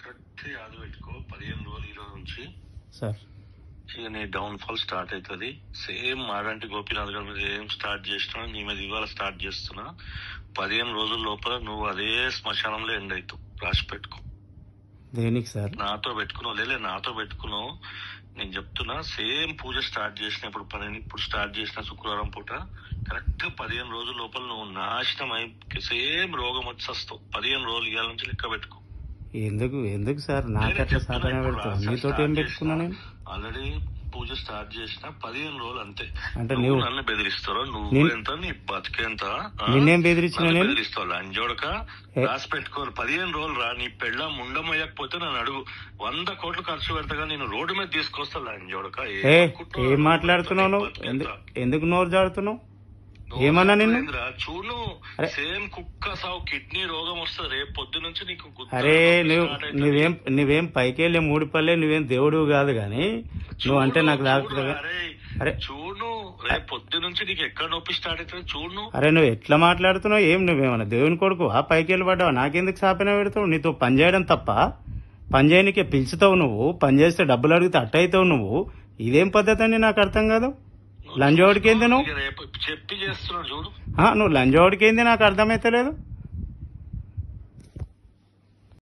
Correct యాద పెట్టుకో 15 రోజులు ఈ రోజు నుంచి సార్. ఇక నీ డౌన్ ఫాల్ స్టార్ట్ అవుతుంది. సేమ్ మాడంటి గోపీనాథ్ గారి మీద ఏం స్టార్ట్ చేసినా నీ మీద ఇవాళ స్టార్ట్ చేస్తున్నా. 15 రోజుల లోపల నువ్వు అదే శ్మశానంలో ఎండ్ అవుతావు. రాసి పెట్టుకో. దేనికి సార్? నాతో పెట్టుకున్నావు లేలే, నాతో పెట్టుకున్నావు. నేను చెప్తున్నా, సేమ్ పూజ స్టార్ట్ చేసినప్పుడు పని ఇప్పుడు స్టార్ట్ చేసిన శుక్రవారం పూట కరెక్ట్ 15 రోజుల లోపల నువ్వు నాశనం అయి సేమ్ రోగం వచ్చి వస్తావు. 15 రోజులు ఇవాళ నుంచి లెక్క పెట్టుకో. ఎందుకు సార్ నాకు అట్లా సాధన పెడతావు? నీతోటి ఏం పెట్టుకున్నా నేను? ఆల్రెడీ పూజ స్టార్ట్ చేసిన 15 రోజులు అంతే. అంటే నువ్వు నన్ను బెదిరిస్తావు. నువ్వెంత నీ బతికేంత నిన్నేం బెదిరించిన? బెదిరిస్తావు లంజోడక. రాసి పెట్టుకోవాలి. 15 రోజులు రా. నీ పెళ్ళ ముండమయ్యకపోతే నన్ను అడుగు. 100 కోట్లు ఖర్చు పెడతాగా నేను రోడ్డు మీద తీసుకొస్తా లంజోడక. ఏం మాట్లాడుతున్నావు నువ్వు? ఎందుకు నోరు జాడుతున్నావు? ఏమన్నా నిన్ను? చూడు, సేమ్ కుక్క సావు కిడ్నీ రోగం వస్తుంది రేపు పొద్దు నుంచి నీకు. అరే నువ్వేం పైకి వెళ్ళి 3 పల్లె, నువ్వేం దేవుడు కాదు గాని నువ్వు అంటే నాకు తాగుతుంది. అరే చూడు, రేపు పొద్దు నుంచి నీకు ఎక్కడ నొప్పి స్టార్ట్ అవుతుంది చూడు. అరే నువ్వు ఎట్లా మాట్లాడుతున్నావు? నువ్వేమన్నా దేవుని కొడుకు పైకి వెళ్ళి పడ్డావు? నాకెందుకు సాపన పెడతావు? నీతో పని చేయడం తప్ప పని చేయనికే పిలుచుతావు నువ్వు. పని చేస్తే డబ్బులు అడిగితే అట్ట అవుతావు నువ్వు. ఇదేం పద్ధతి అని నాకు అర్థం కాదు. లంజోడికి ఏంది నువ్వు చెప్పి చేస్తున్నాడు చూడు. నువ్వు లంజోడికి ఏంది నాకు అర్థమైతే లేదు.